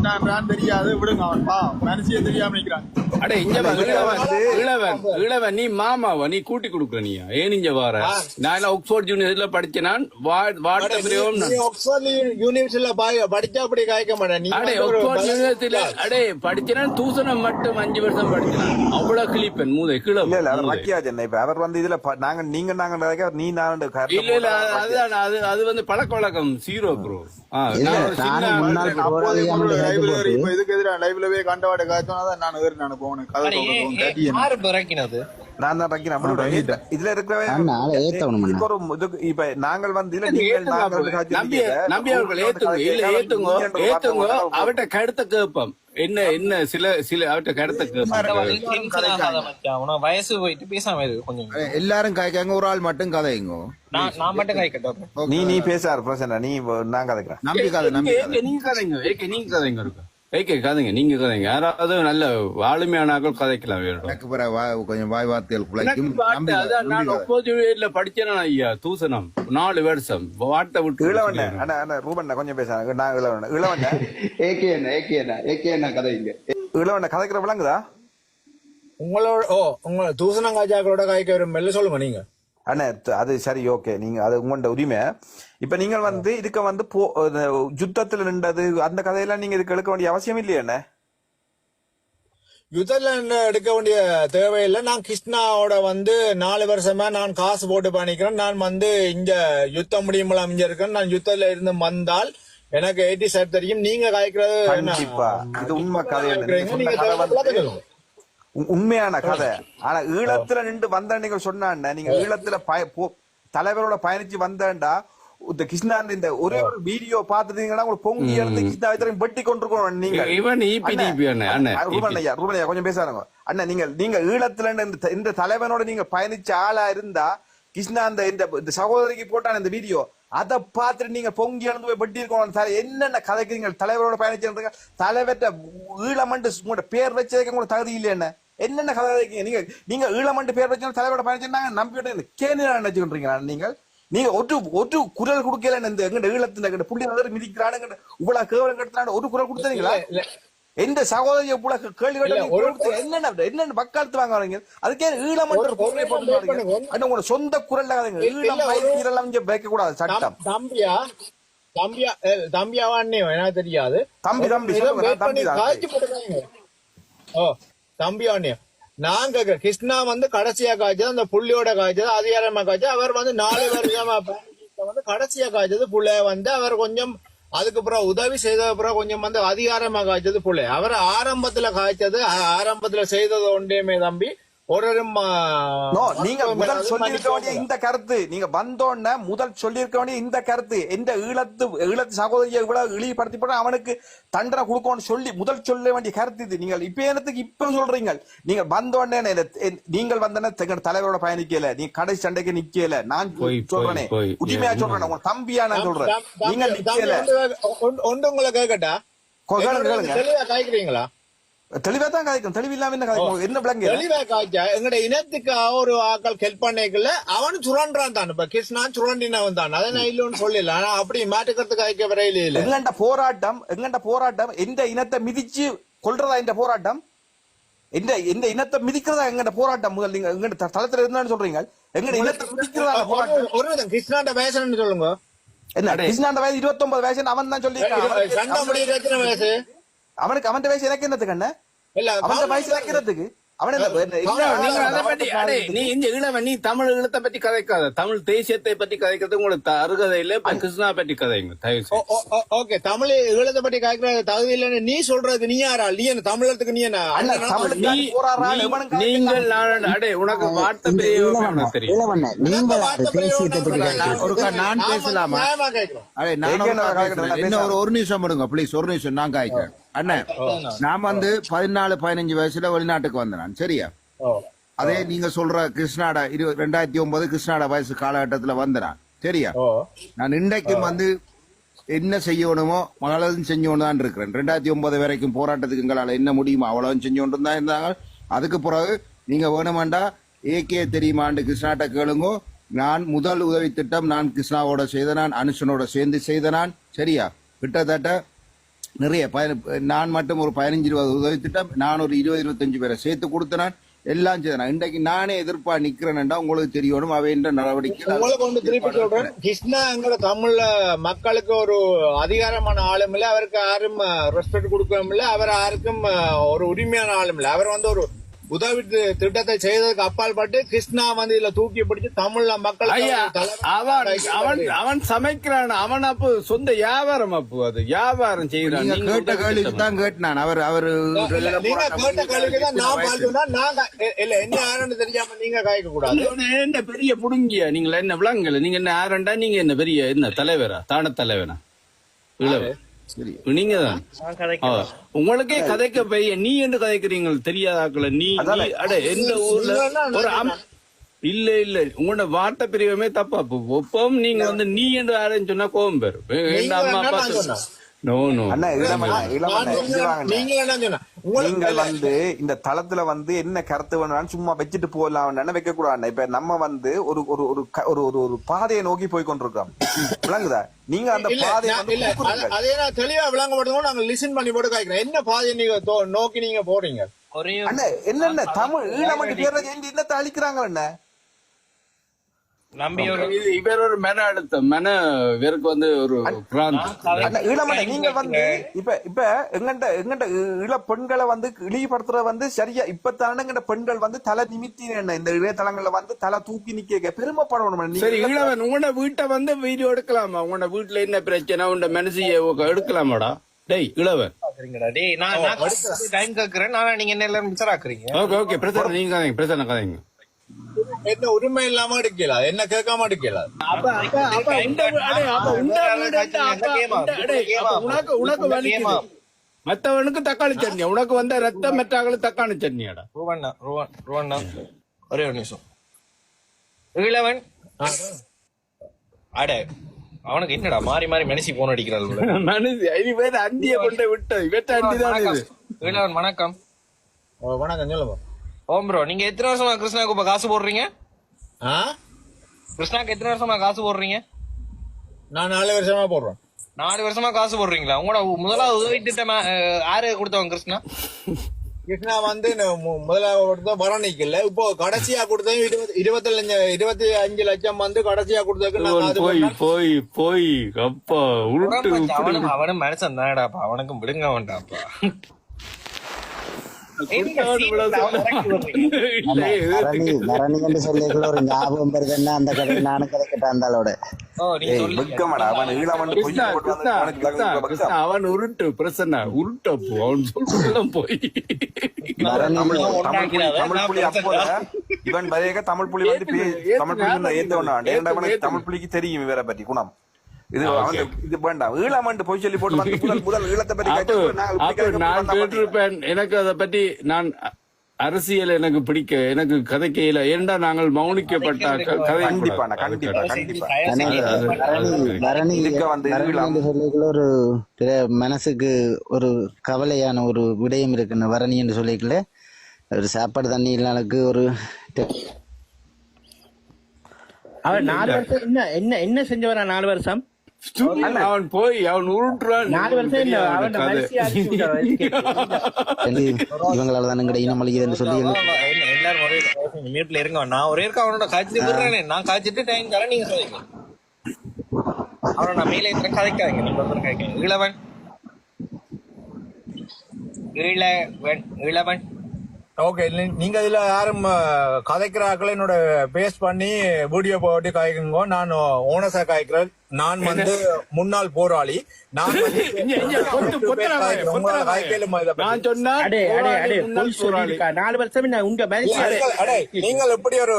என்னன்றான்னு தெரியாது, விடுங்க. அவன் மனசியே தெரியாம நிக்கிறான். அடே இங்க இளவன் நீ மாமாவா, நீ கூட்டி கொடுக்குற நீயா? ஏன் இங்க வார? நான் ஆக்ஸ்போர்ட் யூனிவர்சிட்டியில படிச்சேன். நான் ஆக்ஸ்போர்ட் யூனிவர்சிட்டியில படிச்சா அப்படி காய்க்க மாட்டேன். அடே ஆக்ஸ்போர்ட் யூனிவர்சிட்டியில அடே படிச்சேன். தூசணம் மட்டும் 5 வருஷம் படிச்சேன். அவ்வளவு கிளிப்பன் மூதை கிளம். இப்ப அவர் வந்து இதுல நீங்க நீ நான் இல்ல அது வந்து பழக்க வழக்கம் ஜீரோ ப்ரோ. இதுக்கு எதிராக லைவ்லவே கண்டவாட காய்ச்சோம். நான் போனேன் நான் தான் இதுல இருக்கிற இப்ப நாங்கள் வந்து நம்பி அவர்கள் ஏத்துங்க அவட்ட கருத்தை கேட்போம். என்ன சில அவட்ட கருத்தை கேட்போம். வயசு போயிட்டு பேசாம கொஞ்சம் எல்லாரும் காய்க்காங்க, ஒரு ஆள் மட்டும் கதைங்க. நான் மட்டும் காய்க்கட்டும். நீ பேசாரு பிரச்சனை, நீ நான் கதைக்கிறேன். நீங்க கதைங்க இருக்கு. கதைங்க, நீங்க கதைங்க. யாராவது நல்ல ஆளுமையானாக்கள் கதைக்கலாம். கொஞ்சம் வாய் வார்த்தைகள் படிச்சேன் ஐயா. தூசணம் 4 வருஷம் வாட்டை விட்டு ரூபன் கொஞ்சம் பேசுறாங்க. நான் இளவண்ண கதைக்கிற விளங்குதா உங்களோட? உங்க தூசணம் காய்ச்சாக்களோட காய்க்க வரும் மெல்ல சொல்லுங்க நீங்க. அண்ணே அது சரி, ஓகே, நீங்க அது உங்களோட உரிமை. இப்ப நீங்கள் வந்து இதுக்கு வந்து யுத்தத்துல நின்றது அந்த கதையெல்லாம் நீங்க இதுக்கு எடுக்க வேண்டிய அவசியம் இல்லையா? என்ன யுத்தத்துல எடுக்க வேண்டிய தேவையில்லை. நான் கிருஷ்ணாவோட வந்து 4 வருஷமா நான் காசு போட்டு பண்ணிக்கிறேன். நான் வந்து இங்க யுத்தம் முடியும்போது அமைஞ்ச இருக்கேன். நான் யுத்தத்துல இருந்து வந்தால் எனக்கு 80 சைட் தெரியும். நீங்க காய்க்கிறது இது உண்மை கதை, உண்மையான கதை. ஆனா ஈழத்துல நின்று வந்த நீங்க சொன்ன நீங்க ஈழத்துல தலைவரோட பயணிச்சு வந்தா இந்த கிருஷ்ணா இந்த ஒரே ஒரு வீடியோ பாத்துட்டீங்கன்னா உங்களுக்கு பொங்கி எடுத்து கிருஷ்ணா வெட்டி கொண்டிருக்கணும். நீங்க ரூபனையா கொஞ்சம் பேசாருங்க அண்ணா. நீங்க ஈழத்துல இந்த தலைவனோட நீங்க பயணிச்ச ஆளா இருந்தா கிருஷ்ணா இந்த சகோதரிக்கு போட்டான இந்த வீடியோ அதை பார்த்துட்டு நீங்க பொங்கி எழுந்து போய் வெட்டி இருக்கணும். என்னென்ன கதைக்கிறீங்க? தலைவரோட பயணிச்சு தலைவர்கிட்ட ஈழமண்டு உங்களோட பேர் வச்சதுக்கு உங்களுக்கு தகுதி இல்லை. என்னென்ன கதை வைக்கீங்க? நீங்க ஈழமண்டு பேர் வச்சு தலைவரோட பயணிச்சு நம்பிட்டு கேள்வி நினைச்சுக்கின்றீங்களா? நீங்க ஒரு குரல் கொடுக்கல. இந்த எங்க ஈழத்துல புள்ளி மிதிக்கிறானு இவ்வளவு கேவலம் கெடுத்தான ஒரு குரல் கொடுத்தீங்களா? எந்த சகோதரி இவ்வளவு கேள்வி என்னென்ன வக்காலத்து வாங்க வரீங்க? அதுக்கே ஈழமண்டு உங்களோட சொந்த குரல்ல ஈழம் வைக்க கூடாது சட்டம். தம்பியாவான்னு எனக்கு தெரியாது. தம்பியானே நாங்க கிருஷ்ணா வந்து கடைசியா காய்ச்சது அந்த புள்ளியோட காய்ச்சது அதிகாரமா காய்ச்சது. அவர் வந்து 4 வருஷமா வந்து கடைசியா காய்ச்சது புள்ள வந்து அவர் கொஞ்சம் அதுக்கப்புறம் உதவி செய்த அப்புறம் கொஞ்சம் வந்து அதிகாரமா காய்ச்சது புள்ள. அவர் ஆரம்பத்துல காய்ச்சது ஆரம்பத்துல செய்தது ஒன்றேமே தம்பி. நீங்க முதல் சொல்லியிருக்க வேண்டிய இந்த கருத்து, நீங்க வந்தோன்ன முதல் சொல்லியிருக்க வேண்டிய இந்த கருத்து, எந்த ஈழத்து சகோதரியை இவ்வளவு இழிவுபடுத்தி போட அவனுக்கு தண்டனை கொடுக்கணும்னு சொல்லி முதல் சொல்ல வேண்டிய கருத்து இது. நீங்கள் இப்ப என்னத்துக்கு இப்ப சொல்றீங்க? நீங்க வந்தோடனே நீங்கள் வந்தன தலைவரோட பயணிக்கல, நீங்க கடைசி சண்டைக்கு நிக்கல. நான் சொல்றேனே, உரிமையா சொல்றேன், உங்க தம்பியா நான் சொல்றேன். நீங்க நிக்கல. ஒன்று உங்களை கேட்கட்டா? காய்க்கிறீங்களா? தெளிவா தான் காய்க்கும். தெளிவில்லாம என்ன விளங்க தெளிவா காய்ச்சா எங்கட இனத்துக்கு ஒரு ஆக்கள் ஹெல்ப் பண்ணிக்கல. அவனு சுரண்டான் தான். இப்ப கிருஷ்ணா சுரண்டினவன் தான். அதை நான் இல்லன்னு சொல்லல. ஆனா அப்படி மாட்டுக்கிறதுக்கு காய்க்க வரையில இல்ல. எங்கண்ட போராட்டம் எந்த இனத்தை மிதிச்சு கொள்றதா இந்த போராட்டம்? எந்த இனத்தை மிதிக்கிறதா எங்கட போராட்டம்? முதல் நீங்க எங்க தளத்துல இருந்தான்னு சொல்றீங்க. எங்கட இனத்தை மிதிக்கிறதா போராட்டம்? ஒரு கிருஷ்ணாண்ட வயசுன்னு சொல்லுங்க. என்ன கிருஷ்ணாண்ட வயசு 29 வயசு அவன் தான் சொல்லியிருக்கான். வயசு அவனுக்கு அவன் வயசு எனக்கு என்னத்துக்கு அண்ணன்? அவன் வயசு இறக்கிறதுக்கு நீ தமிழ் ஈழத்தை பத்தி கதைக்காத, தமிழ் தேசியத்தை பத்தி கதைக்கிறது உங்களுக்கு அருகதை இல்ல. கிருஷ்ணா பத்தி கதைங்க. ஓகே, தமிழ் ஈழத்தை பத்தி கதைக்கிற தகுதி இல்லன்னு நீ சொல்றது. நீ யாரா? நீ என்ன தமிழத்துக்கு? நீ என்ன நீங்கள் அடே உனக்கு வார்த்தை தெரியும். நான் பேசலாமா? ஒரு நிமிஷம் படுங்க பிளீஸ். ஒரு நிமிஷம் நான் காய்க்கிறேன் அண்ணன். நான் வந்து 14-15 வயசுல வெளிநாட்டுக்கு வந்தேன். சரியா? அதே நீங்க சொல்ற கிருஷ்ணாடா 2009 கிருஷ்ணாடா வயசு காலகட்டத்துல வந்தேன். சரியா? நான் இன்றைக்கும் வந்து என்ன செய்யணுமோ மகளதும் செஞ்சோன்னு தான் இருக்கிறேன். 2009 வரைக்கும் போராட்டத்துக்கு எங்களால் என்ன முடியுமோ அவ்வளவு செஞ்சோன்னு தான் இருந்தாங்க. அதுக்கு பிறகு நீங்க வேணுமாண்டா ஏகே தெரியுமாண்டு கிருஷ்ணாட்ட கேளுங்கோ. நான் முதல் உதவி திட்டம் நான் கிருஷ்ணாவோட செய்த, நான் அனுஷனோட சேர்ந்து செய்த நான். சரியா? கிட்டத்தட்ட நிறைய நான் மட்டும் ஒரு 15-20 உதவி திட்டம், நான் ஒரு 20-25 பேரை சேர்த்து கொடுத்தேன், எல்லாம் செய்தேன். இன்றைக்கு நானே எதிர்ப்பா நிக்கிறேன்டா உங்களுக்கு தெரியணும் அவைன்ற நடவடிக்கை. உங்களுக்கு ஒன்று திருப்பி சொல்றேன், கிருஷ்ணாங்கிற தமிழ்ல மக்களுக்கு ஒரு அதிகாரமான ஆளும் இல்ல, அவருக்கு யாரும் ரெஸ்பெக்ட் கொடுக்கவும் இல்ல, அவர் யாருக்கும் ஒரு உரிமையான ஆளும் இல்ல. அவர் வந்து ஒரு உதவி திட்டத்தை செய்ததுக்கு அப்பால் பட்டு கிருஷ்ணா வந்து இதுல தூக்கி பிடிச்சு தமிழ்ல மக்கள் அவன் சமைக்கிறான், அவன் அப்போ சொந்த வியாபாரம், அப்போ அது வியாபாரம் செய்யறான். கேட்ட கேள்விக்கு தான் கேட்டான் அவர். நீங்க கேட்ட கேள்விக்கு தான் நான் பாத்துனா நான் இல்ல என்ன யாருன்னு தெரியாம நீங்க காய்க்க கூடாது. என்ன பெரிய புடுங்கியா நீங்கள, என்ன விளங்கல, நீங்க என்ன யாரண்டா, நீங்க என்ன பெரிய என்ன தலைவரா, தான தலைவரா, நீங்க தான் உங்களுக்கே கதைக்க பைய நீ என்று கதைக்கிறீங்க தெரியாதாக்கள. நீ அட எந்த ஊர்ல ஒரு இல்ல இல்ல உங்களோட வார்த்தை பிரிவுமே தப்பா. ஒப்பம் நீங்க வந்து நீ என்று யாருன்னு சொன்னா கோபம் பெறும். அம்மா அப்பா நீங்கள் வந்து இந்த தளத்துல வந்து என்ன கருத்து வேணாலும் சும்மா வச்சுட்டு போகலாம் வைக்க கூடாது. இப்ப நம்ம வந்து ஒரு ஒரு ஒரு ஒரு பாதையை நோக்கி போய் கொண்டிருக்கோம், விளங்குதா? நீங்க அந்த பாதையை அதே நான் தெளிவா விளங்கப்படுத்தோம், நாங்க லிசன் பண்ணி போட்டு காய்க்கிறோம். என்ன பாதையை நீங்க நோக்கி நீங்க போறீங்க? என்னென்ன தமிழ் ஈழமட்டு பேர்ல என்னத்தை அழிக்கிறாங்க என்ன இவர் ஒரு மன அழுத்தம், இவருக்கு வந்து ஒரு நீங்க வந்து இப்ப எங்கண்ட இள பெண்களை வந்து இழிவுபடுத்துற வந்து சரியா. இப்பத்தான எங்கண்ட பெண்கள் வந்து தலை நிமித்தி என்ன இந்த இளையதளங்கள்ல வந்து தலை தூக்கி நிக்க பெருமைப்படணும். சரி இளவன் உங்களோட வீட்டை வந்து வீடியோ எடுக்கலாமா? உங்களோட வீட்டுல என்ன பிரச்சனை உண்ட மனசிய எடுக்கலாமாடா? டேய் இளவன் டைம் கேக்குறேன், நீங்க என்ன எல்லாரும் மிச்சர் ஆக்குறீங்க. ஓகே ஓகே பிரச்சனை நீங்க கதைங்க, பிரச்சனை கதைங்க. என்ன உரிமை இல்லாம எடுக்கல, என்ன கேட்காம எடுக்கல. மத்தவனுக்கு தக்காளி சட்னி, உனக்கு வந்த ரத்தம் மற்றவங்களுக்கு தக்காளி சட்னியாடா. ஒரே ஒரு நிமிஷம். இளவன் அட அவனுக்கு என்னடா மாறி மாறி மனசி போன் அடிக்கிறாள். மனுஷி அந்திய கொண்டு விட்டு இவற்ற அண்டிதான் இது. இளவன் வணக்கம். வணக்கம் சொல்லுங்க. ஓம் ப்ரோ, நீங்க எத்தனை வருஷமா கிருஷ்ணாக்கு இப்ப காசு போடுறீங்க? கிருஷ்ணாக்கு எத்தனை வருஷமா காசு போடுறீங்க? நான் 4 வருஷமா போடுறேன். 4 வருஷமா காசு போடுறீங்களா? உங்களோட முதலாவது உதவி திட்டம் யாரு கொடுத்தவங்க? கிருஷ்ணா கிருஷ்ணா வந்து முதலாவது கொடுத்த பரணிக்கல, இப்போ கடைசியா கொடுத்தது 25 லட்சம் வந்து கடைசியா கொடுத்ததுக்கு போய் போய் அப்பா அவனும் மனுஷன் தானடாப்பா, அவனுக்கும் விடுங்க வேண்டாப்பா. ஒரு ஞாபகம் வருதுன்னா அந்த கதை நானும் கதைக்கிட்டாந்தோட அவன் உருட்டு பிரசன்னா உருட்டப்போ அவன் சொல்றதெல்லாம் போய் இவன் வரைய தமிழ் புலி வந்து தமிழ் புலி தமிழ் புலிக்கு தெரியும் இவரை பற்றி குணம். இது இது வேண்டாம், ஈழமண்டு போய் சொல்லி போட்டு முதல் ஈழத்தை பற்றி நான் கேட்டிருப்பேன். எனக்கு அதை பற்றி நான் அரசியல் எனக்கு பிடிக்க, எனக்கு கதைக்கையில ஏண்டா நாங்கள் மௌனிக்கப்பட்ட ஒரு மனசுக்கு ஒரு கவலையான ஒரு விடயம் இருக்குன்னு வரணி என்று சொல்லிக்கல. ஒரு சாப்பாடு தண்ணி இல்லாத ஒரு அவன் 4 வருஷம் என்ன செஞ்சவரா? 4 வருஷம் அவன் போய் அவன் உருட்டுறான். 4 வருஷம் இவங்களால தானே இனம் அழிக்குதுன்னு சொல்லி எல்லாரும் ஒரே மியூட்ல இருங்க. நான் ஒரே இருக்க அவனோட காய்ச்சி விடுறேனே, நான் காய்ச்சிட்டு டைம் தரேன், நீங்க சொல்லுங்க. அவனை நான் மேலே இருக்கிற கதைக்காதீங்க, நீங்க ஒருத்தர் கதைக்காங்க. இளவன் இளவன் இளவன் ஓகே, நீங்க இதுல யாரும் கதைக்கிறாக்கள் என்னோட பேஸ்ட் பண்ணி வீடியோ போட்டு காய்க்குங்க. நான் ஓனஸா காய்க்கிறேன். நான் வந்து முன்னாள் போராளி. நான் நீங்கள் எப்படி ஒரு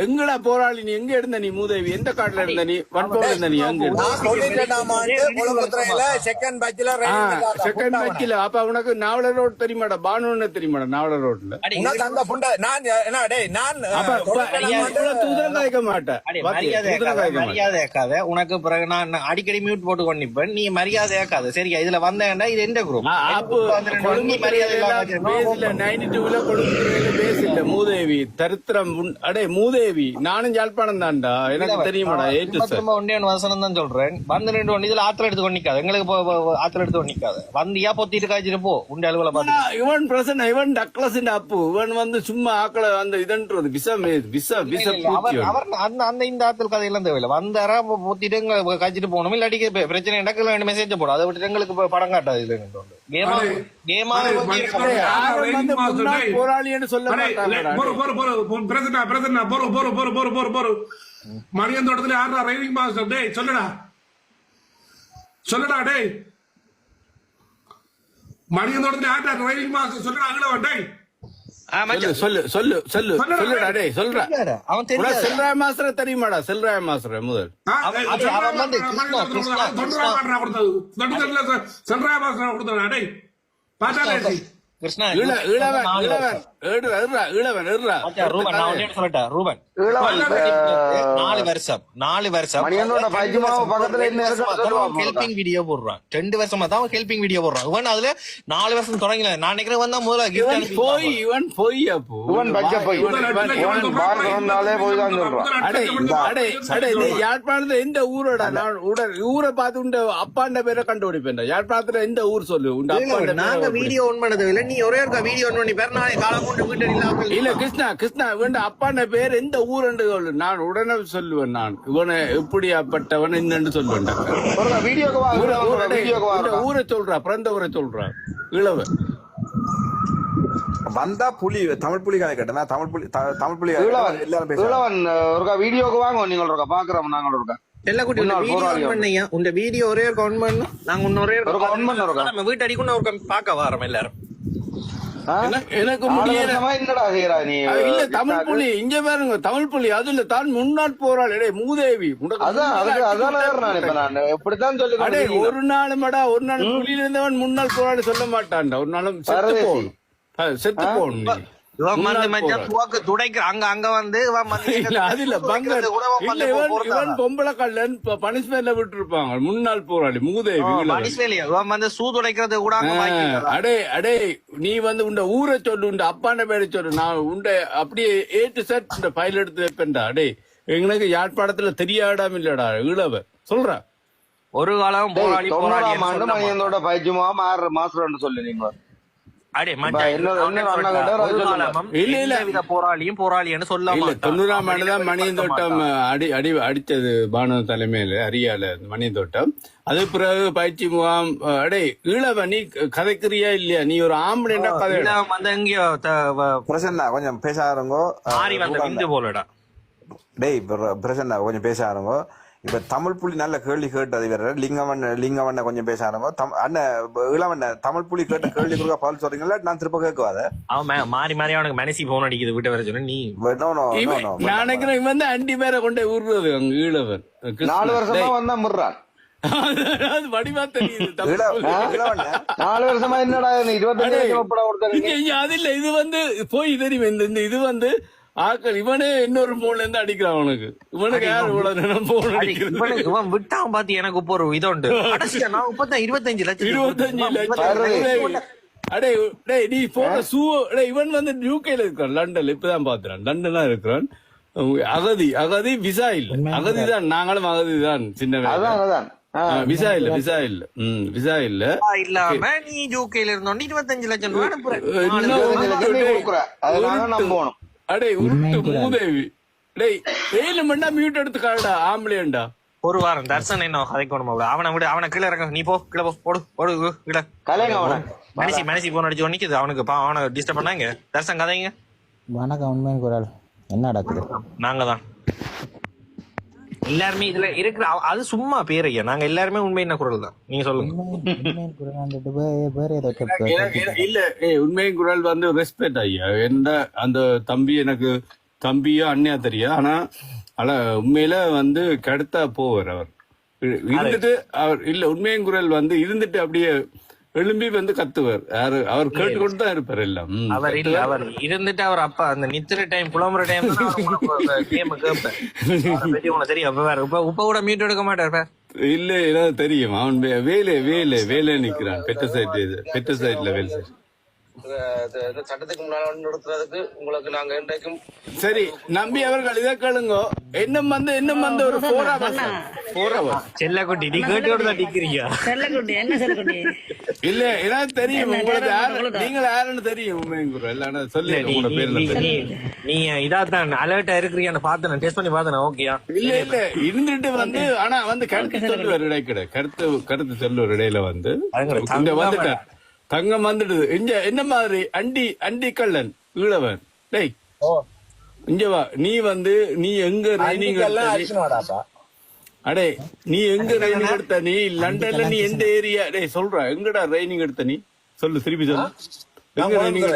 எங்கடா போராளி? நீ எங்க இருந்த? நீ மூதேவி எந்த காட்டுல இருந்த? நீ வன்போல இருந்த? நீ எங்க? செகண்ட் பேட்ச்ல. அப்ப உனக்கு நாவலர் ரோட் தெரியுமாடா? பானு தெரியுமாடா? நாவலர் ரோட்ல தூதரம் காய்க்க மாட்டேன். மரியாதையாக்காத. உனக்கு பிறகு நான் அடிக்கடி மியூட் போட்டு கொண்டிப்பேன். நீ மரியாதையாக்காத சரியா? இதுல வந்தேன்டா இது எந்த குரூப்? மரியாதை இல்ல மூதேவி தரித்திரம் அடே மூதேவி நானும் யாழ்ப்பாணம் தான்டா எனக்கு தெரியுமாடா திரும்ப ஒன்றே வசனம் தான் சொல்றேன். வந்து 2 வண்டி இதுல ஆத்துல எடுத்து கொண்டிக்காது, எங்களுக்கு ஆத்துல எடுத்து கொண்டிக்காது. வந்தியா பொத்திட்டு காய்ச்சிட்டு போ உண்டி அலுவலை பார்த்து. இவன் பிரசன்ன இவன் டக்ளஸ் அப்பு இவன் வந்து சும்மா ஆக்களை அந்த இதன்றது அவர் அந்த இந்த ஆத்துல கதையெல்லாம் தேவையில்லை. வந்தாரா பொத்திட்டு காய்ச்சிட்டு போகணும், இல்லாட்டி பிரச்சனை எனக்கு 2 மெசேஜ் போடும். அதை விட்டு எங்களுக்கு படம் காட்டாது. இதுல போராளின்னு சொல்ல மணியன் தோட்டத்துல யாரா ரைடிங் மாஸ்டர்? டேய் சொல்லுடா சொல்லுடா டேய். மணியன் தோட்டத்துல யாரா ரைடிங் மாஸ்டர்? சொல்லுடா அங்கல டேய். சொல்லு சொல்லு சொல்லு சொல்லுடா டேய் சொல்றா. அவன் செல்ராய மாஸ்டர் தெரியுமாடா? செல்ராய மாஸ்டர் முதல் செல்ராய மாஸ்டர் கொடுத்தா டேய் பாத்தாலே கிருஷ்ணா இளவன் இளவன் ரூபன் 4 வருஷம் ஹெல்பிங் வீடியோ போடுறான். 2 வருஷமா தான் ஹெல்பிங் வீடியோ போடுறான். இவன் அதுல 4 வருஷம் தொடங்கல. நான் நினைக்கிறேன் வந்தா முதல்ல போய் இவன் போய் அப்போ யாழ்ப்பாணத்துல எந்த ஊரோட ஊரை பார்த்து அப்பாண்ட பேரை கண்டுபிடிப்பேன். யாழ்ப்பாணத்துல எந்த ஊர் சொல்லு? நாங்க வீடியோ ஒன் பண்ணது இல்ல, நீ ஒரே ஒரு வீடியோ ஒன் பண்ணி பேர் நாளை காலம் கொண்டு வீட்டு இல்ல கிருஷ்ணா இவன் அப்பாண்ட பேர் எந்த ஊர் என்று சொல்லு. நான் உடனே சொல்லுவேன். நான் இவனை எப்படியாப்பட்டவன் என்னன்னு சொல்லுவேன். ஊரை சொல்றா, பிறந்த ஊரை சொல்றா. இளவன் வந்தா புலி தமிழ் புலி கணக்கு தமிழ் புலி இளவன் ஒருக்கா வீடியோக்கு வாங்க, நீங்க பாக்குறோம். நாங்க ஒருக்கா உங்க வீடியோ ஒரே ஒரு கவுண்ட் பண்ணு. நாங்க இன்னொரு நம்ம வீட்டு அடிக்கணும் ஒரு பாக்க வரோம் எல்லாரும். எனக்கு இல்ல தமிழ் புலி இங்க பாருங்க. தமிழ் புலி அது இல்ல தான் முன்னாள் போராளி மூதேவி. ஒரு நாள் மடா ஒரு நாள் புலியில இருந்தவன் முன்னாள் போராளி சொல்ல மாட்டான்டா. ஒரு நாளும் செத்து போகணும், செத்து போகணும். பொம்பளை கல்லன் பனிஷ்மெண்ட்ல விட்டு இருப்பாங்க. முன்னாள் போராளி மூதேவி சூதுடைக்கிறது கூட. அடே அடே நீ வந்து உண்ட ஊரை சொல்லு, உண்ட அப்பாண்ட பேரை சொல்லு. நான் உண்ட அப்படியே ஏட்டு செட் இந்த பைல் எடுத்து வைப்பேன்டா. அடே எங்களுக்கு யாழ்ப்பாணத்துல தெரியாடாம இல்லடா இளவ சொல்ற. ஒரு காலம் போராளி பயிற்சிமா 6 மாசம் சொல்லு. நீங்க போராளின்னு சொல்ல 90ஆம் ஆண்டுதான் மணியன் தோட்டம் அடிச்சது பானு தலைமையில அரியால மணியன் தோட்டம். அது பிறகு பயிற்சி முகாம். அடே ஈழவ நீ கதைக்கிறியா இல்லையா? நீ ஒரு ஆம்பளை கதை பிரசன்னா கொஞ்சம் பேச ஆரம்போ. போலடா டேய் பிரசன்னா கொஞ்சம் பேச ஆரம்போ. இப்ப தமிழ் புலி நல்ல கேள்வி கேட்டது வேற. லிங்கவண்ண கொஞ்சம் பேச ஆரம்போ. அண்ணன் இளவண்ண தமிழ் புலி கேட்ட கேள்வி கொடுக்க பால் சொல்றீங்களா? நான் திருப்ப கேட்குவாத அவன் மாறி மாறி அவனுக்கு மனசி போன் அடிக்குது வீட்டை வர சொன்ன. நீ நான் நினைக்கிறேன் இவன் வந்து அண்டி பேரை கொண்டே ஊர்றது அங்க ஈழவன் 4 வருஷமா வந்தா முறான். வடிவா தெரியுது 4 வருஷமா என்னடா 25 அது இல்ல. இது வந்து போய் தெரியும். இந்த இது வந்து ஆக்கள் இவனே இன்னொரு போன்ல இருந்து அடிக்கிறான். அவனுக்கு இவனுக்கு யாரு இவ்வளவு போன் அடிக்கிறது? இவன் விட்டான் பாத்து எனக்கு இப்போ ஒரு இது உண்டு. 25 லட்சம். அடே டேய் நீ போன இவன் வந்து யூகேல இருக்கான், லண்டன்ல இப்பதான் பாத்துறான். லண்டன்ல இருக்கிறான். அகதி விசா இல்ல. அகதி தான், நாங்களும் அகதி தான். சின்ன விசா இல்ல விசா இல்ல இல்லாம நீ யூகேல இருந்தோம் 25 லட்சம் நம்பணும். அடே உருட்டு மூதேவி. டேய் 7 மணி மியூட் எடுத்து காடா ஆம்பளையண்டா. ஒரு வாரம் தர்சன் என்ன கதைக்கணும். அவனை விட அவனை கீழே இறங்க. நீ போ கீழே போடு கீழே மனசி போன் அடிச்சு நிக்குது. அவனுக்கு அவனை டிஸ்டர்ப் பண்ணாங்க. தர்சன் கதைங்க. வணக்கம். உண்மையின் குரல் என்ன நடக்குது? நாங்க தான் எல்லாருமே இதுல இருக்கிற. அது சும்மா பேர் ஐயா. நாங்க எல்லாருமே உண்மையான குரல் தான். நீங்க சொல்லுங்க. இல்ல உண்மையின் குரல் வந்து ரெஸ்பெக்ட் ஐயா. எந்த அந்த தம்பி எனக்கு தம்பியோ அண்ணியா தெரியும். ஆனா உண்மையில வந்து கெடுத்தா போவார். அவர் இருந்துட்டு அவர் இல்ல உண்மையின் குரல் வந்து இருந்துட்டு அப்படியே எழும்பி வந்து கத்துவார். அவர் கேட்டுக்கொண்டு தான் இருப்பார் எல்லாம். அவர் இல்ல அவர் இருந்துட்டு அவர் அப்பா அந்த நித்திர டைம் புலம்புற டைம் கேம் கேட்பேன். தெரியும் உப்ப கூட மீட் எடுக்க மாட்டார். இல்ல ஏதாவது தெரியும். அவன் வேலை நிக்கிறான். பெட்ட சைட்ல வேலை. சட்டத்துக்கு முன்னால நிறுத்துறதுக்கு உங்களுக்கு நாங்க இன்றைக்கும் சரி நம்பி அவர்கள் இதை கேளுங்க. இன்னும் வந்து ஒரு 4 hours செல்லக்குட்டி நீ கேட்டு தான் டிக்கிறியா? செல்லக்குட்டி என்ன செல்லக்குட்டி? இல்ல எனக்கு தெரியும் உங்களுக்கு நீங்கள் யாருன்னு தெரியும். உண்மைங்குற எல்லாம் சொல்லி உங்களோட பேர்ல நீ இதான் அலர்ட்டா இருக்கிறியான்னு பார்த்தேன், டெஸ்ட் பண்ணி பார்த்தேன். ஓகேயா? இல்ல இருந்துட்டு வந்து ஆனா வந்து கருத்து சொல்லுவார் இடைக்கிட கருத்து சொல்லுவார் இடையில வந்து இங்க வந்துட்டார். தங்கம் வந்துடுது இங்க என்ன மாதிரி அண்டி கள்ளன் ஈழவன். டேய் இங்க வா. நீ எங்க ரைனிங் அடே நீ எங்க ரைனிங் எடுத்த? நீ லண்டன்ல நீ எந்த ஏரியா? டேய் சொல்ற எங்கடா ரைனிங் எடுத்த? நீ சொல்லு திருப்பி சொல்லு. எங்க ரைனிங்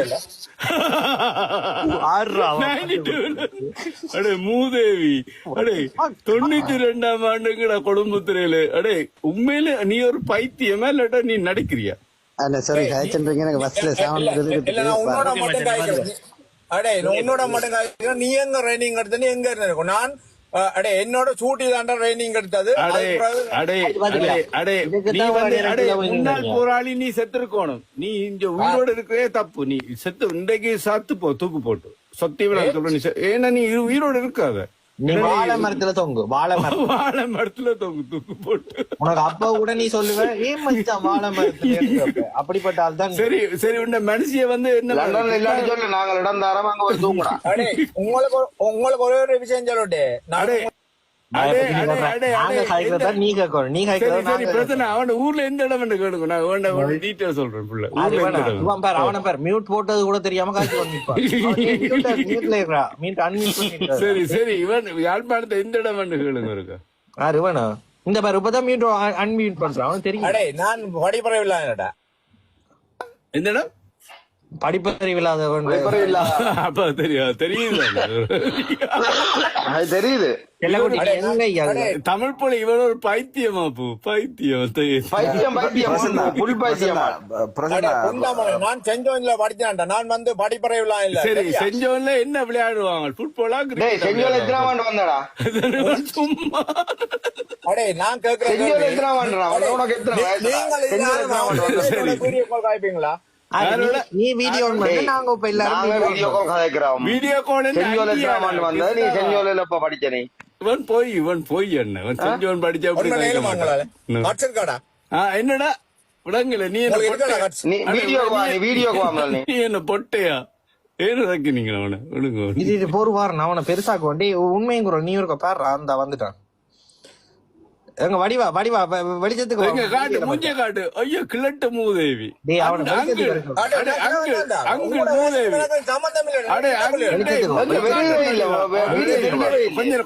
அடே மூதேவி. அடே 92ஆம் ஆண்டுங்கடா கொழும்புத்துறையில. அடே உண்மையில நீ ஒரு பைத்தியமா இல்லாட்டா நீ நடிக்கிறியா? சாரி காய்ச்சல்றீங்க எனக்கு பஸ்ல உன்னோட மட்டும் காய்க்கிறேன். அடே உன்னோட மட்டும் காய்க்கிறேன். நீ எங்க ரைனிங் எடுத்த? நீ எங்க இருக்கும்? நான் அடே என்னோட சூட்டி தாண்டா ரைனிங் எடுத்தது. முன்னாள் போராளி நீ செத்துருக்கணும். நீ இங்க உயிரோடு இருக்கவே தப்பு. நீ செத்து இன்றைக்கு சத்து போ தூக்கு போட்டு சத்தியமா சொல்ற. நீ ஏன்னா நீ உயிரோடு இருக்காத. நீ வாழை மரத்துல தொங்கு. வாழை மரத்துல தொங்கு தூக்கு போட்டு. உனக்கு அப்ப கூட நீ சொல்லுவ ஏன் மச்சான் வாழை மரத்துல அப்படிப்பட்ட ஆள் தான். சரி உன்ன மனுஷிய வந்து என்ன லண்டன்ல இல்லாட்டி சொல்லு, நாங்கள் இடம் தரோம் அங்க ஒரு தூங்குறோம். உங்களுக்கு ஒரே விஷயம் சொல்லட்டே. நீ கேட்கணும். நீ கேட்கணும். அவன் ஊர்ல எந்த இடம் கேளுங்க. நான் டீட்டெயில் சொல்றேன். அவன பேர் மியூட் போட்டது கூட தெரியாம சரி இவன் யாழ்ப்பாணத்தை எந்த இடம் கேளுங்க இருக்கா? இவனா இந்த பேர் இப்பதான் மியூட் அன்மியூட் பண்றான். அவன் தெரியும். நான் படிப்பறவில்லை. எந்த இடம்? படிப்பறிவில்லாதவன். அப்ப தெரியுது. அது தெரியுது. தமிழ் போல இவன் ஒரு பைத்தியமா பைத்தியம் புல் பைத்தியமா. நான் செஞ்சோன்ல படிச்சேன்டா. நான் வந்து படிப்பறையெல்லாம் இல்ல. சரி செஞ்சோன்ல என்ன விளையாடுவாங்க? ஃபுட்பாலா? செஞ்சோல எத்தனை ஆண்டு வந்தாடா? சும்மா அடே நான் கேக்குறேன். காய்ப்பீங்களா? நீ வீடியோ நாங்க இப்ப எல்லாரும் வீடியோ கால் கதைக்கிறோம். வீடியோ கால் செஞ்சோல எத்தனை ஆண்டு வந்தா? நீ செஞ்சோல எப்ப படிச்ச? நீ இவன் போய் என்ன செஞ்சவன் படிச்சா என்னடா விடங்கல? நீ என்ன பொட்டையா? ஏன்னு நீங்க அவனை விடுங்க. இது போருவார் அவனை பெருசாக்க வேண்டி உண்மையும் நீ இருக்க பேர் அந்த வந்துட்டான். எங்க வடிவா வெளிச்சத்துக்கு காட்டு மூஞ்ச காட்டு. ஐயோ கிழட்டு மூதேவி.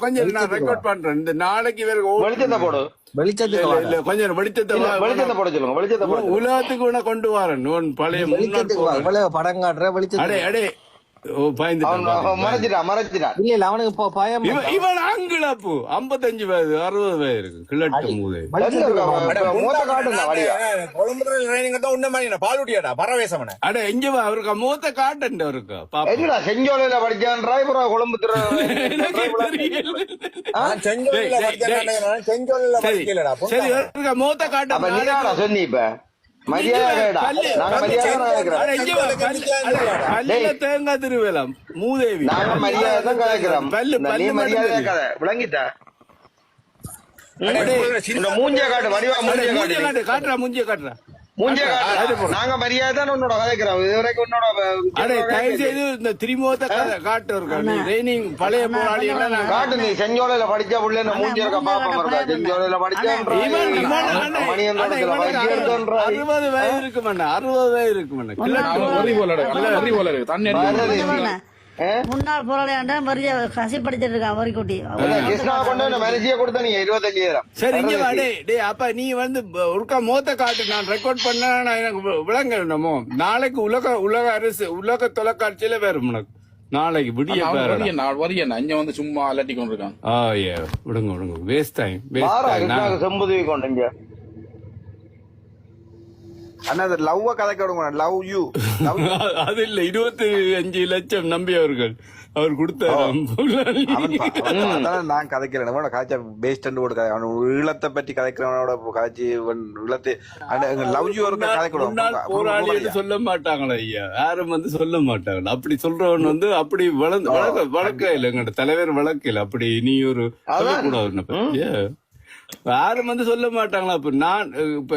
கொஞ்சம் நான் ரெக்கார்ட் பண்றேன். இந்த நாளைக்கு வெளிச்சத்துக்கு கொஞ்சம் உலகத்துக்கு கொண்டு வரேன். பழைய படம் காட்டுற வெளிச்சம். அடே இல்ல அவனுக்கு பயம். இவன் ஆங்கிலப்பு 55 வயது 60 வயது இருக்கு. கிழட்டு மூதே பாலுட்டியாடா பரவேசமன. அட இங்க அவருக்கு மூத்த காட்டன் இருக்கா? செஞ்சோலையில படிச்சான்றா கொழும்பு மூத்த காட்டன் சொன்னி. இப்ப தேங்காய் திருவேலாம் மூதேவி. நாங்க மரியாதை கதைக்கிறோம். விளங்கிட்டா? மூஞ்சிய காட்டு. வடிவா மூஞ்சிய காட்டுறா. மூஞ்சிய காட்டுறா. நாங்க மரியாதை தான் உன்னோட கதைக்கிறோம். இதுவரைக்கும் உன்னோட தயவு செய்து இந்த திரிமுகத்தை காட்டு இருக்கா? ட்ரைனிங் பழைய போராளி காட்டு. நீ செஞ்சோலையில படிச்ச புள்ள மூஞ்சிய பாப்பா இருக்கா? செஞ்சோலையில படிச்ச 60 வயது இருக்குமண்ணா. 60 வயது இருக்குமண்ணா. முன்னாள் போராளியாண்ட கசி படிச்சிட்டு இருக்கான் வரிக்குட்டி. கிருஷ்ணா கொண்டு மனுஷிய கொடுத்த நீ 25,000. சரி இங்க வாடே. அப்ப நீ வந்து ஒருக்கா மோத்த காட்டு. நான் ரெக்கார்ட் பண்ண எனக்கு விளங்கணுமோ. நாளைக்கு உலக அரசு உலக தொலைக்காட்சியில வேறும் உனக்கு. நாளைக்கு விடிய வரியண்ணா இங்க வந்து சும்மா அலட்டி கொண்டு இருக்கான். விடுங்க வேஸ்ட் டைம். செம்புதவி கொண்டு அண்ணா அந்த லவ்வ கதைக்க விடுங்க லவ் யூ அது இல்ல 25 லட்சம் நம்பியவர்கள் அவர் கொடுத்தாராம். நான் கதைக்கிறேன் காய்ச்சா பேஸ்ட் ஈழத்தை பற்றி கதைக்கிறவனோட காய்ச்சி ஈழத்தை லவ் யூ முன்னாள் போராளின்னு சொல்ல மாட்டாங்களா ஐயா, யாரும் வந்து சொல்ல மாட்டாங்களா? அப்படி சொல்றவன் வந்து அப்படி வழக்க இல்ல, எங்கட தலைவர் வழக்கில் அப்படி நீ ஒரு சொல்லக்கூடாது, யாரும் வந்து சொல்ல மாட்டாங்களா? இப்ப நான் இப்ப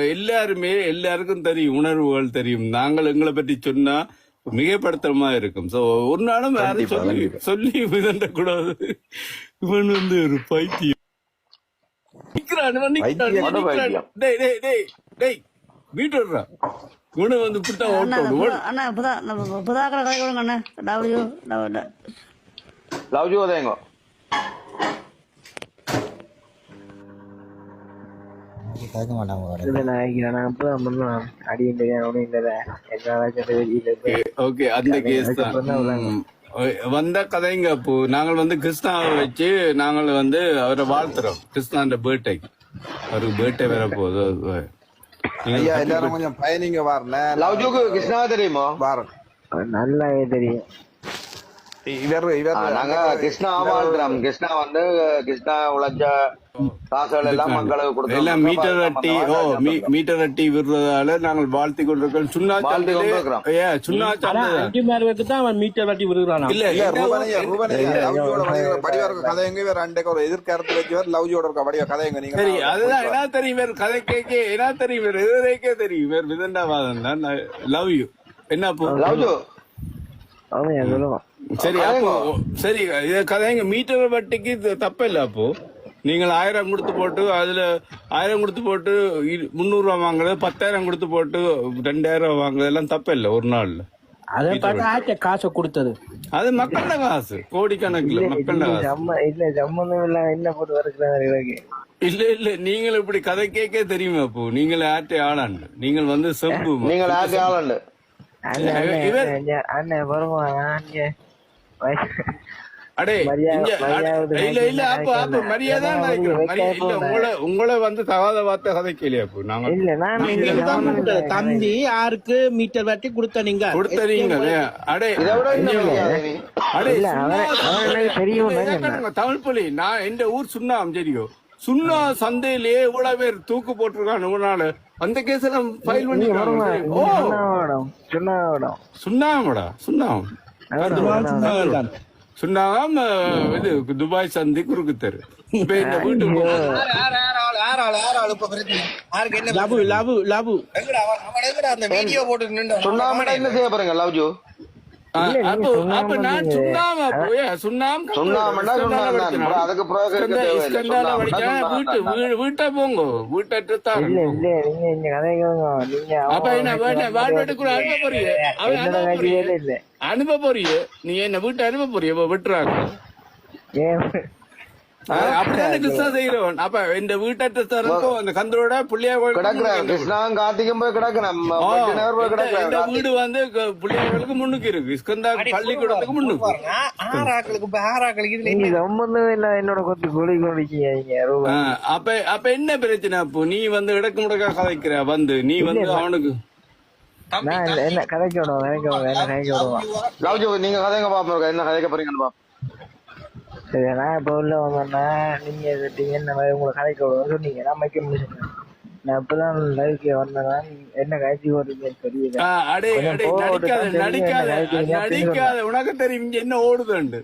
எல்லாருக்கும் தெரியும், உணர்வுகள் தெரியும். நாங்கள் எங்களை பற்றி சொன்னா மிகப்படுத்தமா இருக்கும். சோ ஒரு நாளும் யாரும் சொல்லி விதண்ட கூடாது. இவன் வந்து ஒரு பைத்தியம் வீட்டுறா இவனு வந்து புட்டா லவ் யூ அதேங்க கேட்க மாட்டாங்க. ஓகே, அந்த கேஸ் தான் வந்த கதைங்க. அப்போ நாங்கள் வந்து கிருஷ்ணாவை வச்சு நாங்கள் வந்து அவரை வாழ்த்துறோம். கிருஷ்ணாண்ட பர்த்டேக்கு, அவருக்கு பர்த்டே வேற போகுது. ஐயா எல்லாரும் கொஞ்சம் பயணிங்க வாரண லவ் யூக்கு கிருஷ்ணா தெரியுமா? வாரன் நல்லா தெரியும். நாங்க கிருஷ்ணா வாழ்த்துறோம். கிருஷ்ணா வந்து கிருஷ்ணா உழைச்ச காசுகள் எல்லாம் மக்களுக்கு கொடுத்தோம். எல்லாம் மீட்டர் அட்டி மீட்டர் அட்டி விடுறதால நாங்கள் வாழ்த்தி கொண்டிருக்கோம். சுண்ணா தான் மீட்டர் அட்டி விடுறான். இல்ல கதைங்க வேற அண்டைக்கு ஒரு எதிர்கருத்து வச்சு லவ் யோட இருக்க வடிவ கதைங்க நீங்க. சரி, அதுதான் என்ன தெரியும் வேறு கதை கேட்க என்ன தெரியும் வேறு எதிரேக்கே தெரியும் வேறு விதண்டாவாதம் தான். லவ் யூ என்ன லவ் யூ சரி. அப்போ சரி, இத கதைங்க மீட்டர் வட்டிக்கு தப்ப இல்ல. அப்போ நீங்கள் 1000 கொடுத்து போட்டு அதுல 1000 கொடுத்து போட்டு 300 ரூபா வாங்குறது, 10,000 கொடுத்து போட்டு 2000 வாங்குறது எல்லாம் தப்ப இல்ல ஒரு நாள்ல. அதை காசை கொடுத்தது அது மக்களோட காசு, கோடிக்கணக்கில் மக்களோட காசு. இல்ல நீங்கள் இப்படி கதை கேட்க தெரியுமா? அப்போ நீங்கள் ஆட்டை ஆளாண்டு, நீங்கள் வந்து செம்பு, நீங்கள் ஆட்டை ஆளாண்டு அடே இல்ல அப்ப அப்ப மரியாதை உங்களை வந்து தகாத வார்த்தை கதைக்கலையா? அப்போ நாங்க தம்பி யாருக்கு மீட்டர் வாட்டி கொடுத்தீங்க அடே தமிழ் புலி, நான் எந்த ஊர் சுண்ணாம் தெரியும். சுண்ணா சந்தையிலேயே இவ்வளவு பேர் தூக்கு போட்டிருக்கான் இவனால. அந்த கேஸ் எல்லாம் ஃபைல் பண்ணி சுண்ணாமடா சுண்ணாம் இது துபாய் சந்தி குறுக்கு தெரு. இப்ப இந்த வீட்டுக்கு என்ன செய்ய போறீங்க லவ் யூ? அப்ப நான் வீட்டை போங்க, வீட்டை அனுப்ப போறிய நீ என்ன வீட்டை அனுப்ப போறிய விட்டுறாங்க. அப்படிதான் கிருஷ்ணா செய்யறவன். அப்ப இந்த வீட்டை தரப்போ அந்த கந்தரோட புள்ளியா வீடு வந்து புள்ளியார்களுக்கு முன்னுக்கு இருக்கு, ஸ்கந்தா பள்ளிக்கூடத்துக்கு முன்னுக்கு. அப்ப என்ன பிரச்சனை? அப்போ நீ வந்து இடக்கு முடக்கா கதைக்கிற வந்து நீ வந்து அவனுக்கு நீங்க கதைங்க பாப்போம், என்ன கதைக்க போறீங்கன்னு. சரி, நான் இப்ப உள்ள வந்தோன்னா நீங்க என்ன உங்களை கதைக்க விடுவோம் சொன்னீங்க. நான் வைக்க முடியும். நான் இப்பதான் லைவ்க்கு வந்தேன்னா என்ன காய்ச்சி ஓடுறீங்கன்னு தெரியல. உனக்கு தெரியும் என்ன ஓடுதுண்டு.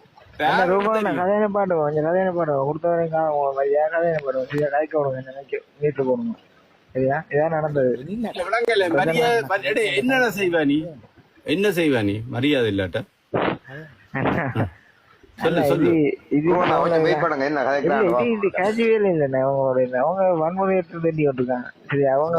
கதையில பாடுவோம், கொஞ்சம் கதையில பாடுவோம், கொடுத்த வரையும் காணும் கதையில பாடுவோம். சரியா, கதைக்க விடுவோம், என்ன வீட்டுக்கு போகணும். சரியா, இதான் நடந்தது. என்னடா செய்வா நீ? என்ன செய்வா நீ மரியாதை இல்லாட்ட? அவங்க வன்முறையை தண்டி விட்டுருக்காங்க. சரி, அவங்க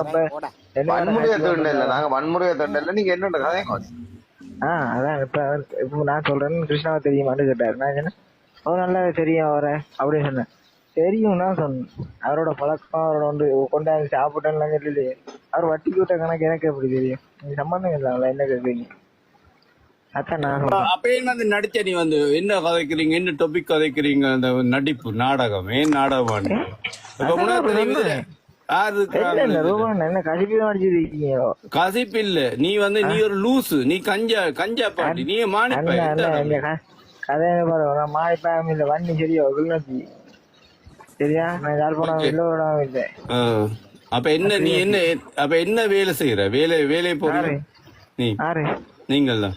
அதான் இப்ப நான் சொல்றேன்னு கிருஷ்ணாவை தெரியுமான்னு கேட்டாரு. நான் சொன்னேன் அவர் நல்லா தெரியும் அவரை அப்படின்னு சொன்னேன். தெரியும் தான் சொன்னேன். அவரோட பழக்கம் அவரோட வந்து கொண்டாந்து சாப்பிட்டேன்னு சொல்லி அவர் வட்டிக்கு விட்ட கணக்கு எனக்கு எப்படி தெரியும்? நீங்க சம்பந்தம் இல்லாமல என்ன கேட்குறீங்க? அப்பயும் வந்து நடிச்ச நீ வந்து என்ன கதைக்கிறீங்க, என்ன டாபிக் கதைக்கிறீங்க? அந்த நடிப்பு நாடகம் ஏன் நாடகம்? யார் இருக்கிறாங்க ரூபாய் என்ன கசிப்பு அடிச்சிருக்கீங்க? கசிப்பு இல்ல, நீ நீ ஒரு லூசு, நீ கஞ்சா பாட்டி, நீ மாணிப்பா. கதை என்ன பாருங்க, நான் மாணிப்பாயம் இல்ல, வண்டி சரியா கிளம்பி சரியா, நான் கால் பண்ணாம இல்ல விடாம இல்லை. அப்ப என்ன நீ என்ன வேலை செய்யற? வேலை போற நீ? நீங்கள் தான்.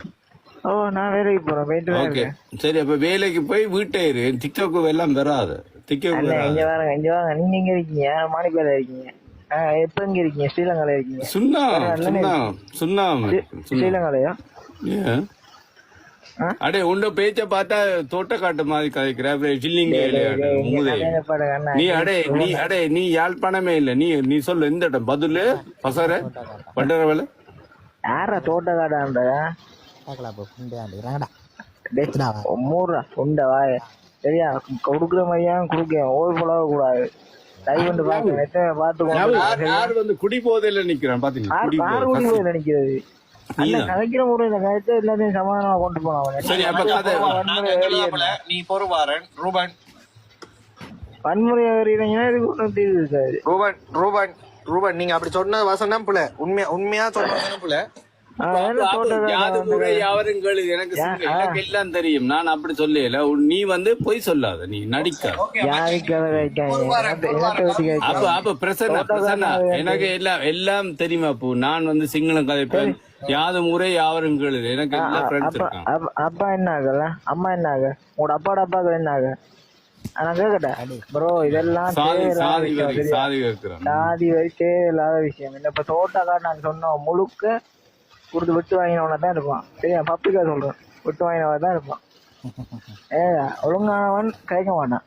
ஓ, நான் வேலைக்கு போறேன், போயிட்டு ஓகே சரி. அப்ப வேலைக்கு போய் வீட்டை இரு, டிக்டாக் எல்லாம் வராது. டிக்டாக் இங்க வாங்க, இங்க வாங்க. நீங்க எங்க இருக்கீங்க? மாணிப்பால இருக்கீங்க. எப்ப எங்க இருக்கீங்க? ஸ்ரீலங்கால இருக்கீங்க? ஸ்ரீலங்காலயா? அடே உண்ட பேச்ச பார்த்தா தோட்டக்காட்டு மாதிரி கதைக்கிற. நீ யாழ்ப்பாணமே இல்ல. நீ சொல்லு எந்த இடம்? பதிலு பசர பண்டற வேலை யாரா தோட்டக்காடாண்ட? சரியா, கொடுக்குற மாதிரியா கொடுக்க ஓய்வு போல கூடாது. குடி போதையில நிக்கிறான் பாத்தீங்களா? குடி போதையில நிக்கிறது கதைக்கிற முறையில கதைச்சா எல்லாத்தையும் சமாதானமா கொண்டு போனவன். நீ பொறுவாரன் ரூபன் வன்முறை வரீங்கன்னா இதுக்கு ஒன்றும் தீர்வு இருக்காது. ரூபன் நீங்க அப்படி சொன்ன வசனம் புல, உண்மையா சொன்ன வசனம் புல. எனக்கு எல்லாம் தெரியும், நான் அப்படி சொல்லல. நீ பொய் சொல்லாத, நீ நடிக்காத. அப்ப பிரசன்னா எனக்கு எல்லாம் தெரியுமா? அப்போ நான் சிங்களம் கதைப்பேன். யாது முறை யாவரும் கேளு, எனக்கு எல்லாம் ஃப்ரெண்ட்ஸ் இருக்காங்க. அப்பா என்ன ஆகல, அம்மா என்ன ஆக, உங்களோட அப்பாட அப்பாக்கள் என்ன ஆக? நான் கேட்கட்டேன் ப்ரோ, இதெல்லாம் சாதி வரி தேவையில்லாத விஷயம். இப்ப தோட்டக்கார நான் சொன்ன முழுக்க கொடுத்து விட்டு வாங்கினவன தான் இருப்பான். சரியா, பப்ளிக்கா சொல்றேன், விட்டு வாங்கினவன் தான் இருப்பான். ஒழுங்கானவன் கேட்க மாட்டான்.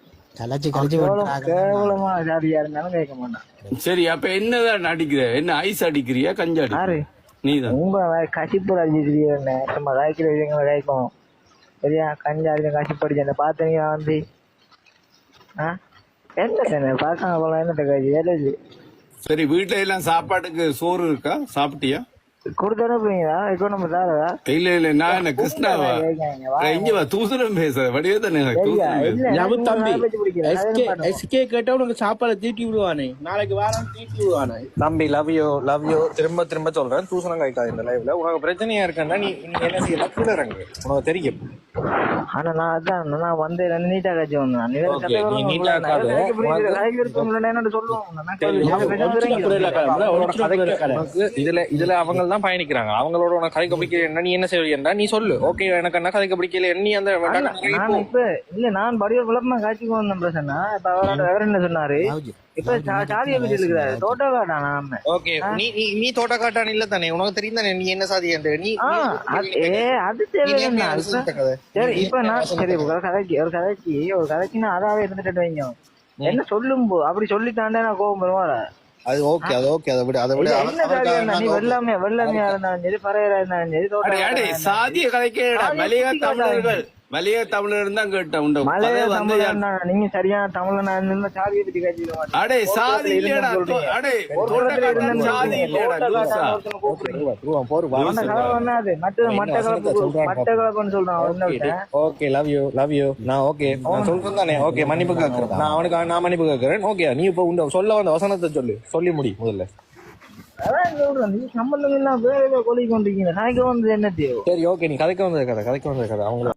கேவலமா ஜாதியா இருந்தாலும் கேட்க மாட்டான். சரி, அப்ப என்னதான் அடிக்கிற? என்ன ஐஸ் அடிக்கிறியா கஞ்சா அடிக்கிற? நீதான் உங்க கசிப்பு அடிச்சிருக்கீங்க. சும்மா காய்க்கிற விஷயங்களை காய்க்கும். சரியா, கஞ்சா அடிச்ச கசிப்பு அடிச்ச பாத்தீங்க என்ன பார்க்காம போல என்னட்ட காய்ச்சி வேலை. சரி, வீட்டுல எல்லாம் சாப்பாட்டுக்கு சோறு இருக்கா? சாப்பிட்டியா? கொடுத்தானே போறீங்களா? இப்போ நம்ம தாரதா? இல்ல நான் என்ன கிருஷ்ணாவா? இங்க வா, தூசரம் பேச வடிவே தானே. எஸ்கே கேட்டா உனக்கு சாப்பாடு தீட்டி விடுவானே, நாளைக்கு வாரம் தீட்டி விடுவானே. தம்பி லவ் யூ திரும்ப சொல்றேன். தூசணம் காய்க்காது இந்த லைவ்ல. உனக்கு பிரச்சனையா இருக்கா? நீ என்ன செய்யலாம்? கீழே இறங்கு, உனக்கு தெரியும். ஆனா நான் அதான் நான் வந்து நீட்டா காய்ச்சி வந்தேன். இதுல அவங்க தான் பயணிக்கிறாங்க. அவங்களோட உனக்கு கதைக்க பிடிக்கல, நீ என்ன செய்ய? நீ சொல்லு. ஓகே, எனக்கு என்ன கதைக்க பிடிக்கல, நீ அந்த இப்ப இல்ல நான் படிய குழப்பமா காட்சிக்கு வந்தேன் பிரச்சனை. இப்ப அவரோட என்ன சொன்னாரு? இப்ப சாதியை பத்தி இருக்கிறாரு. தோட்டக்காட்டானா? ஓகே, நீ தோட்டக்காட்டான் இல்ல தானே? உனக்கு தெரியும் தானே நீ என்ன சாதி? நீ அது தேவையா? சரி, இப்ப நான் சரி ஒரு கதைக்கு நான் அதாவே இருந்துட்டு வைங்க. என்ன சொல்லும் அப்படி சொல்லித்தாண்டே நான் கோபம் வருவார. அது ஓகே அதை விட என்ன சாதியா இருந்தா நீ வெள்ளாமையா இருந்தாலும் சரி, பறையரா இருந்தாலும் சரி, சாதிய கதைக்கேடா. மலைய தமிழர் தான் கேட்டேன். நீங்க சரியான தமிழனா இருந்தா சாதியை பத்தி கட்சிடுவாங்க. அடே சாதி இல்லடா. அடே சாதி இல்லடா. Okay, love you. நான் ஓகே நான் சொல்றேன் தானே. ஓகே, மன்னிப்பு கேட்கறேன். நான் அவனுக்கு நான் மன்னிப்பு கேட்கறேன். ஓகே, நீ இப்ப சொல்ல வந்த வசனத்தை சொல்லி முடி முதல்ல. நீ சம்பந்தம் இல்லாம வேற ஏதோ கொலை கொண்டிருக்கீங்க. கதைக்க வந்தது என்ன தேவை? சரி, ஓகே, நீ கதைக்க வந்தது கதை அவங்க